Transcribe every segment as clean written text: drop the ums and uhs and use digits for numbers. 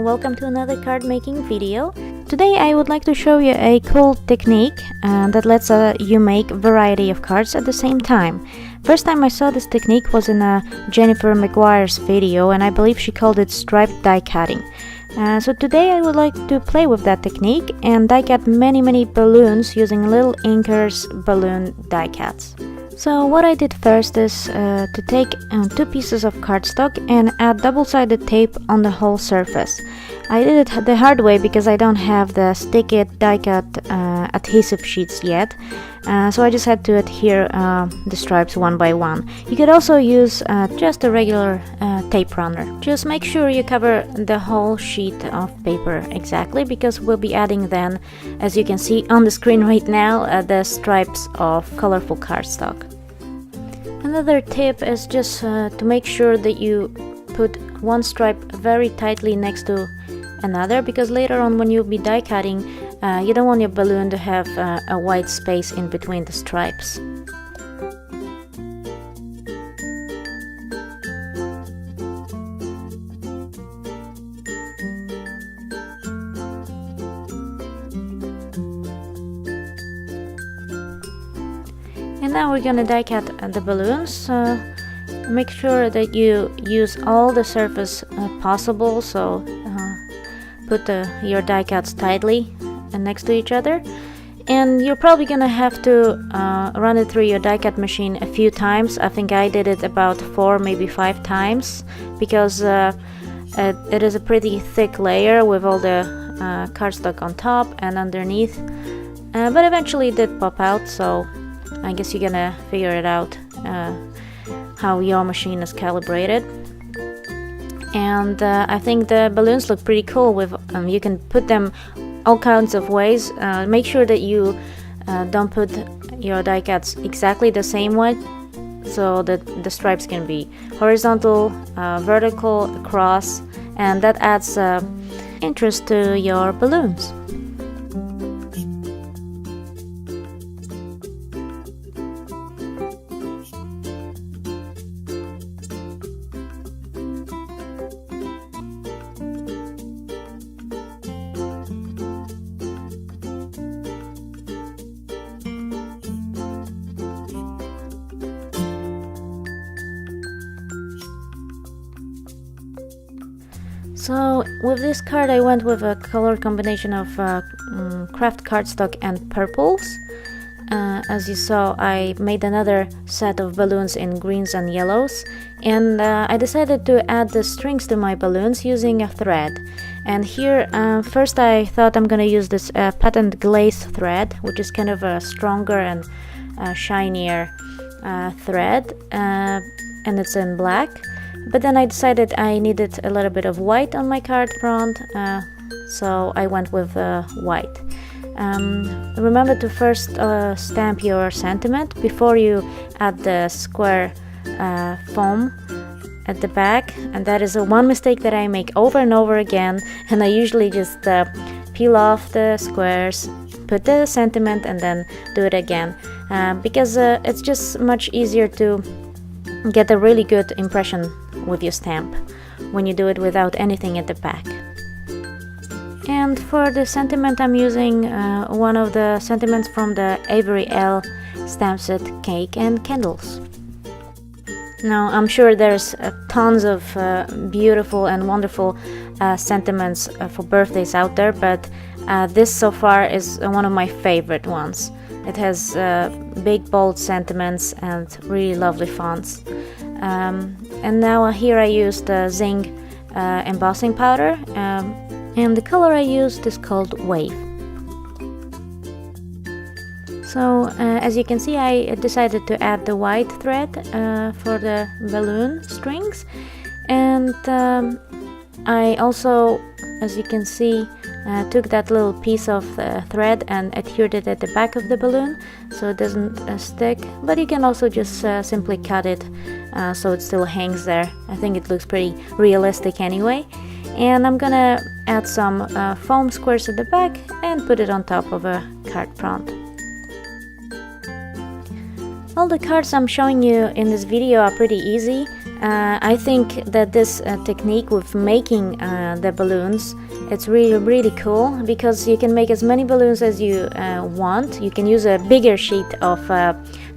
and welcome to another card making video. Today I would like to show you a cool technique that lets you make a variety of cards at the same time. First time I saw this technique was in a Jennifer McGuire's video, and I believe she called it striped die cutting. So today I would like to play with that technique and die cut many balloons using Lil Inkers balloon die cuts. So what I did first is to take 2 pieces of cardstock and add double-sided tape on the whole surface. I did it the hard way because I don't have the stick it die cut adhesive sheets yet, so I just had to adhere the stripes one by one. You could also use just a regular tape runner. Just make sure you cover the whole sheet of paper exactly, because we'll be adding then, as you can see on the screen right now, the stripes of colorful cardstock. Another tip is just to make sure that you put one stripe very tightly next to another, because later on when you'll be die cutting, you don't want your balloon to have a wide space in between the stripes. And now we're gonna die cut the balloons. Make sure that you use all the surface possible, so put your die cuts tightly next to each other. And you're probably gonna have to run it through your die cut machine a few times. I think I did it about 4, maybe 5 times, because it is a pretty thick layer with all the cardstock on top and underneath. But eventually it did pop out, so I guess you're gonna figure it out how your machine is calibrated. And I think the balloons look pretty cool. With you can put them all kinds of ways. Make sure that you don't put your die cuts exactly the same way, so that the stripes can be horizontal, vertical, across, and that adds interest to your balloons. So with this card I went with a color combination of craft cardstock and purples. As you saw, I made another set of balloons in greens and yellows, and I decided to add the strings to my balloons using a thread. And here first I thought I'm gonna use this patent glaze thread, which is kind of a stronger and shinier thread, and it's in black. But then I decided I needed a little bit of white on my card front, so I went with white. Remember to first stamp your sentiment before you add the square foam at the back, and that is one mistake that I make over and over again. And I usually just peel off the squares, put the sentiment, and then do it again, because it's just much easier to get a really good impression with your stamp when you do it without anything at the back. And for the sentiment, I'm using one of the sentiments from the Avery Elle stamp set Cake and Candles. Now I'm sure there's tons of beautiful and wonderful sentiments for birthdays out there, but this so far is one of my favorite ones. It has big bold sentiments and really lovely fonts. And now here I used zinc embossing powder, and the color I used is called Wave. So as you can see, I decided to add the white thread for the balloon strings, and I also, as you can see, took that little piece of thread and adhered it at the back of the balloon so it doesn't stick, but you can also just simply cut it so it still hangs there. I think it looks pretty realistic anyway. And I'm gonna add some foam squares at the back and put it on top of a card front. All the cards I'm showing you in this video are pretty easy. I think that this technique with making the balloons, it's really cool, because you can make as many balloons as you want. You can use a bigger sheet of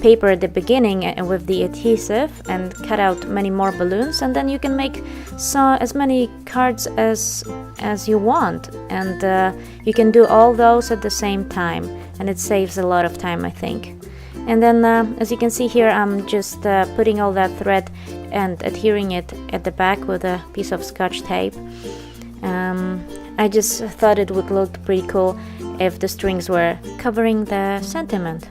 paper at the beginning with the adhesive and cut out many more balloons, and then you can make as many cards as you want, and you can do all those at the same time, and it saves a lot of time, I think. And then as you can see here, I'm just putting all that thread and adhering it at the back with a piece of Scotch tape. I just thought it would look pretty cool if the strings were covering the sentiment.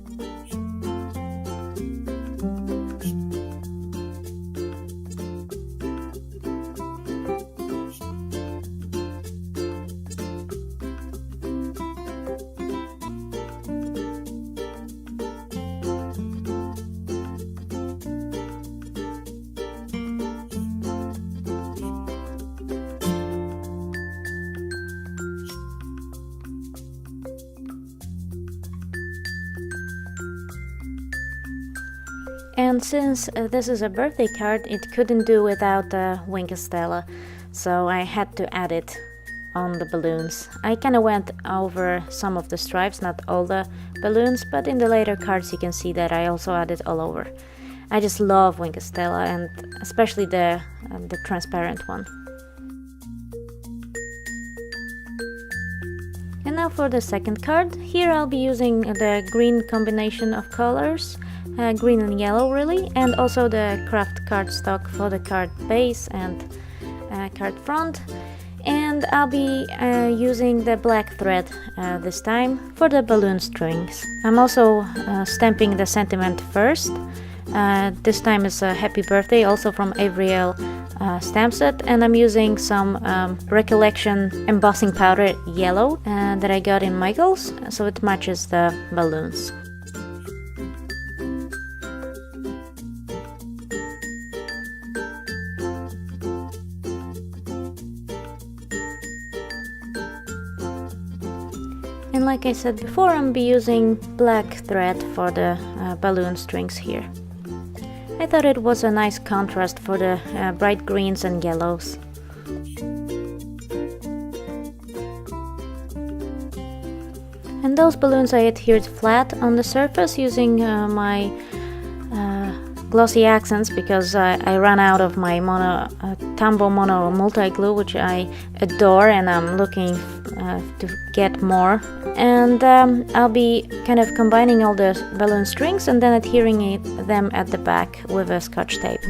And since this is a birthday card, it couldn't do without the Wink Stella, so I had to add it on the balloons. I kind of went over some of the stripes, not all the balloons, but in the later cards you can see that I also added all over. I just love Wink Stella, and especially the transparent one. And now for the second card. Here I'll be using the green combination of colors. Green and yellow really, and also the craft cardstock for the card base and card front. And I'll be using the black thread this time for the balloon strings. I'm also stamping the sentiment first. This time is a happy birthday, also from Avery Elle stamp set, and I'm using some recollection embossing powder yellow that I got in Michael's, so it matches the balloons. And like I said before, I'm be using black thread for the balloon strings here. I thought it was a nice contrast for the bright greens and yellows. And those balloons I adhered flat on the surface using my glossy accents, because I ran out of my Tambo Mono multi-glue, which I adore, and I'm looking to get more. And I'll be kind of combining all the balloon strings and then adhering them at the back with a Scotch tape.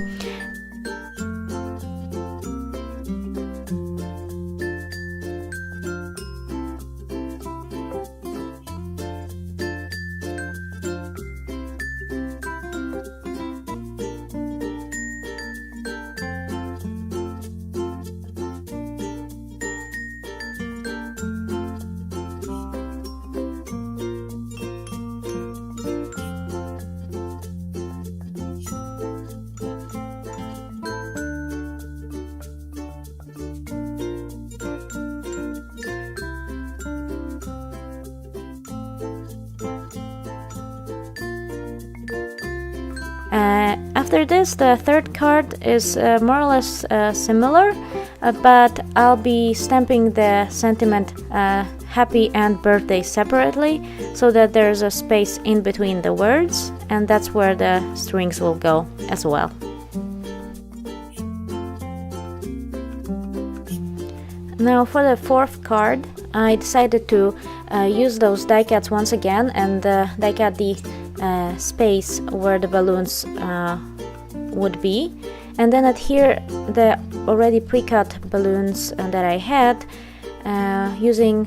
After this, the third card is more or less similar, but I'll be stamping the sentiment happy and birthday separately, so that there's a space in between the words, and that's where the strings will go as well. Now for the fourth card, I decided to use those die cuts once again and die cut the space where the balloons would be, and then adhere the already pre-cut balloons that I had using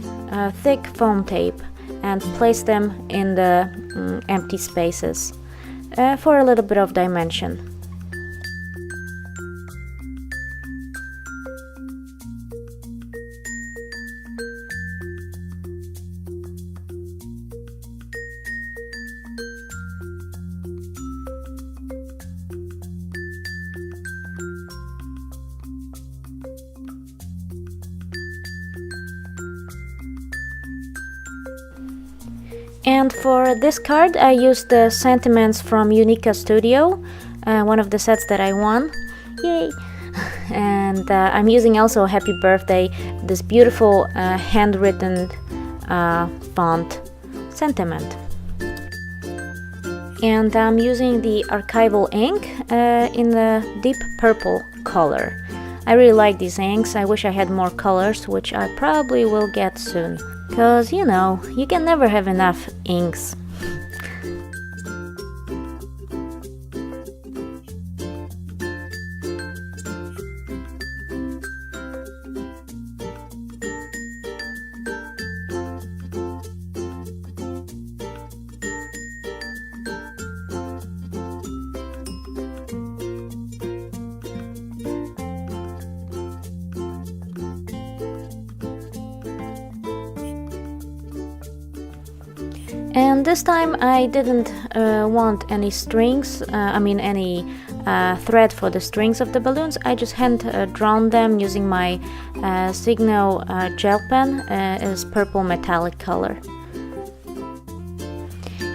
thick foam tape, and place them in the empty spaces for a little bit of dimension. And for this card, I used the sentiments from Unica Studio, one of the sets that I won. Yay! And I'm using also Happy Birthday, this beautiful handwritten font Sentiment. And I'm using the archival ink in the deep purple color. I really like these inks. I wish I had more colors, which I probably will get soon. Cause you know, you can never have enough inks. And this time I didn't want any strings, any thread for the strings of the balloons. I just hand drawn them using my Signo gel pen, is purple metallic color.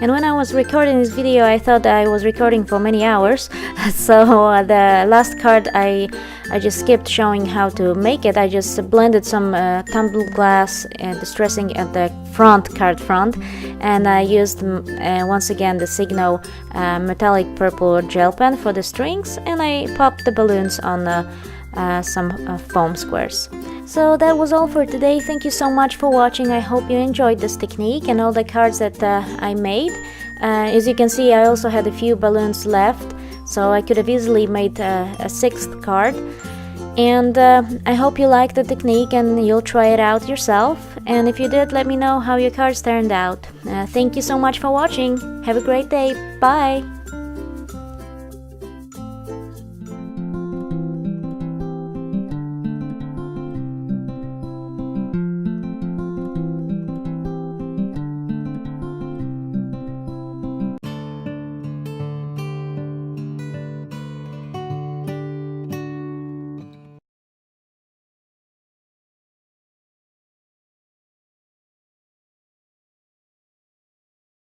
And when I was recording this video, I thought I was recording for many hours, so the last card I just skipped showing how to make it. I just blended some tumbled glass distressing at the card front, and I used once again the Signo metallic purple gel pen for the strings, and I popped the balloons on some foam squares. So that was all for today. Thank you so much for watching. I hope you enjoyed this technique and all the cards that I made. As you can see, I also had a few balloons left, so I could have easily made a sixth card. And I hope you liked the technique and you'll try it out yourself. And if you did, let me know how your cards turned out. Thank you so much for watching. Have a great day. Bye!